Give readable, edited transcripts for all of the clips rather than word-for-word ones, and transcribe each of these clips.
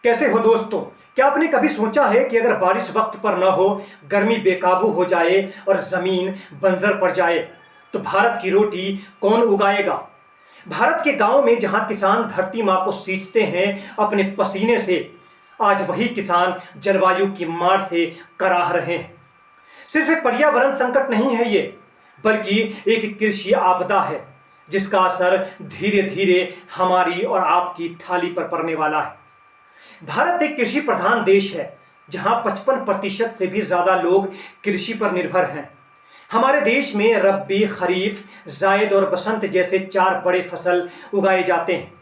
कैसे हो दोस्तों? क्या आपने कभी सोचा है कि अगर बारिश वक्त पर न हो, गर्मी बेकाबू हो जाए और जमीन बंजर पड़ जाए तो भारत की रोटी कौन उगाएगा? भारत के गांव में जहां किसान धरती मां को सींचते हैं अपने पसीने से, आज वही किसान जलवायु की मार से कराह रहे हैं। सिर्फ एक पर्यावरण संकट नहीं है ये, बल्कि एक कृषि आपदा है जिसका असर धीरे धीरे हमारी और आपकी थाली पर पड़ने वाला है। भारत एक कृषि प्रधान देश है जहां 55% से भी ज्यादा लोग कृषि पर निर्भर हैं। हमारे देश में रब्बी, खरीफ, जायद और बसंत जैसे 4 बड़े फसल उगाए जाते हैं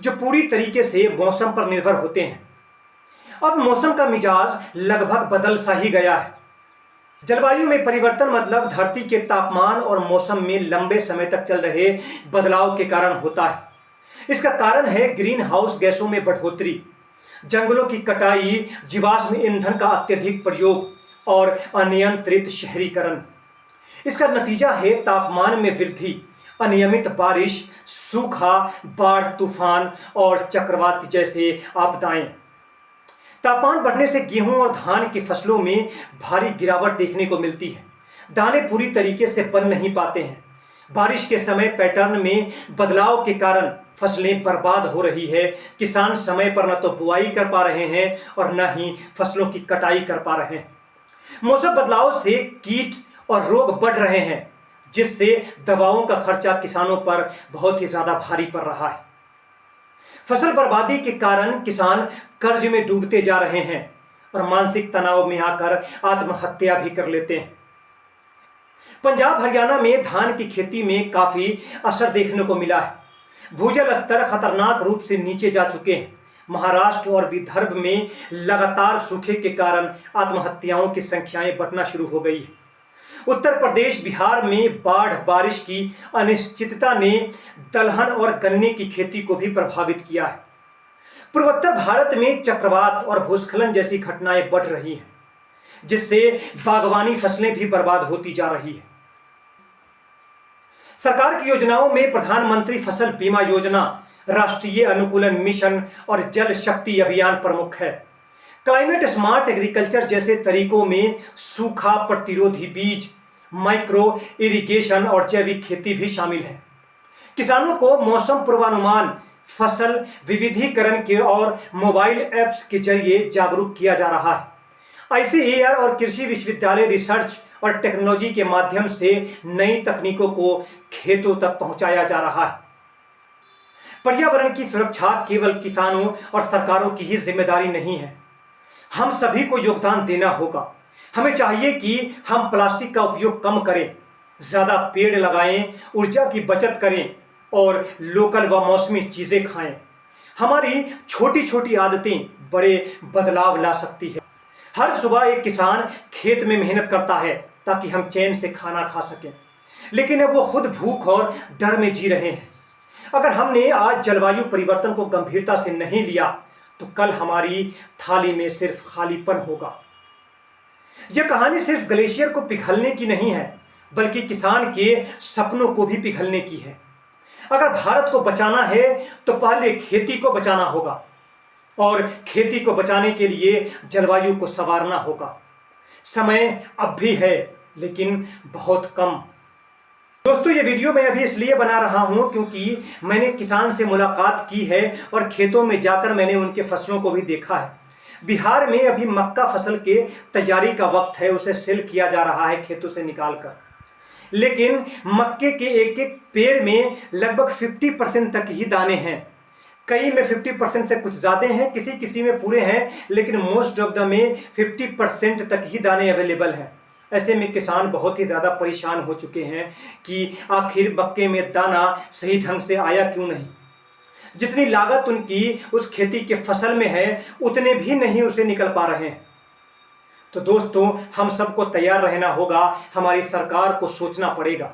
जो पूरी तरीके से मौसम पर निर्भर होते हैं। अब मौसम का मिजाज लगभग बदल सा ही गया है। जलवायु में परिवर्तन मतलब धरती के तापमान और मौसम में लंबे समय तक चल रहे बदलाव के कारण होता है। इसका कारण है ग्रीन हाउस गैसों में बढ़ोतरी, जंगलों की कटाई, जीवाश्म ईंधन का अत्यधिक प्रयोग और अनियंत्रित शहरीकरण। इसका नतीजा है तापमान में वृद्धि, अनियमित बारिश, सूखा, बाढ़, तूफान और चक्रवात जैसे आपदाएं। तापमान बढ़ने से गेहूं और धान की फसलों में भारी गिरावट देखने को मिलती है। दाने पूरी तरीके से बन नहीं पाते हैं। बारिश के समय पैटर्न में बदलाव के कारण फसलें बर्बाद हो रही है। किसान समय पर न तो बुआई कर पा रहे हैं और न ही फसलों की कटाई कर पा रहे हैं। मौसम बदलाव से कीट और रोग बढ़ रहे हैं, जिससे दवाओं का खर्चा किसानों पर बहुत ही ज्यादा भारी पड़ रहा है। फसल बर्बादी के कारण किसान कर्ज में डूबते जा रहे हैं और मानसिक तनाव में आकर आत्महत्या भी कर लेते हैं। पंजाब, हरियाणा में धान की खेती में काफी असर देखने को मिला है। भूजल स्तर खतरनाक रूप से नीचे जा चुके हैं। महाराष्ट्र और विदर्भ में लगातार सूखे के कारण आत्महत्याओं की संख्याएं बढ़ना शुरू हो गई है। उत्तर प्रदेश, बिहार में बाढ़, बारिश की अनिश्चितता ने दलहन और गन्ने की खेती को भी प्रभावित किया है। पूर्वोत्तर भारत में चक्रवात और भूस्खलन जैसी घटनाएं बढ़ रही हैं, जिससे बागवानी फसलें भी बर्बाद होती जा रही है। सरकार की योजनाओं में प्रधानमंत्री फसल बीमा योजना, राष्ट्रीय अनुकूलन मिशन और जल शक्ति अभियान प्रमुख है। क्लाइमेट स्मार्ट एग्रीकल्चर जैसे तरीकों में सूखा प्रतिरोधी बीज, माइक्रो इरिगेशन और जैविक खेती भी शामिल है। किसानों को मौसम पूर्वानुमान, फसल विविधीकरण के और मोबाइल ऐप्स के जरिए जागरूक किया जा रहा है। आईसीएआर और कृषि विश्वविद्यालय रिसर्च और टेक्नोलॉजी के माध्यम से नई तकनीकों को खेतों तक पहुंचाया जा रहा है। पर्यावरण की सुरक्षा केवल किसानों और सरकारों की ही जिम्मेदारी नहीं है, हम सभी को योगदान देना होगा। हमें चाहिए कि हम प्लास्टिक का उपयोग कम करें, ज्यादा पेड़ लगाएं, ऊर्जा की बचत करें और लोकल व मौसमी चीजें खाएं। हमारी छोटी छोटी आदतें बड़े बदलाव ला सकती है। हर सुबह एक किसान खेत में मेहनत करता है ताकि हम चैन से खाना खा सकें, लेकिन अब वो खुद भूख और डर में जी रहे हैं। अगर हमने आज जलवायु परिवर्तन को गंभीरता से नहीं लिया तो कल हमारी थाली में सिर्फ खालीपन होगा। यह कहानी सिर्फ ग्लेशियर को पिघलने की नहीं है, बल्कि किसान के सपनों को भी पिघलने की है। अगर भारत को बचाना है तो पहले खेती को बचाना होगा और खेती को बचाने के लिए जलवायु को संवारना होगा। समय अब भी है, लेकिन बहुत कम। दोस्तों, ये वीडियो मैं अभी इसलिए बना रहा हूं क्योंकि मैंने किसान से मुलाकात की है और खेतों में जाकर मैंने उनके फसलों को भी देखा है। बिहार में अभी मक्का फसल के तैयारी का वक्त है, उसे सिल किया जा रहा है खेतों से निकालकर। लेकिन मक्के के एक एक पेड़ में लगभग 50% तक ही दाने हैं। कई में 50% से कुछ ज़्यादा हैं, किसी किसी में पूरे हैं, लेकिन मोस्ट ऑफ द में 50% तक ही दाने अवेलेबल हैं। ऐसे में किसान बहुत ही ज़्यादा परेशान हो चुके हैं कि आखिर मक्के में दाना सही ढंग से आया क्यों नहीं। जितनी लागत उनकी उस खेती के फसल में है, उतने भी नहीं उसे निकल पा रहे हैं। तो दोस्तों, हम सबको तैयार रहना होगा, हमारी सरकार को सोचना पड़ेगा,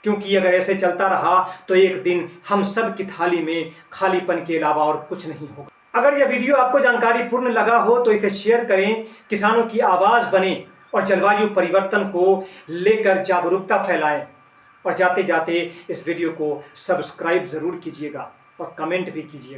क्योंकि अगर ऐसे चलता रहा तो एक दिन हम सब की थाली में खालीपन के अलावा और कुछ नहीं होगा। अगर यह वीडियो आपको जानकारी पूर्ण लगा हो तो इसे शेयर करें, किसानों की आवाज़ बने और जलवायु परिवर्तन को लेकर जागरूकता फैलाएं। और जाते जाते इस वीडियो को सब्सक्राइब ज़रूर कीजिएगा और कमेंट भी कीजिएगा।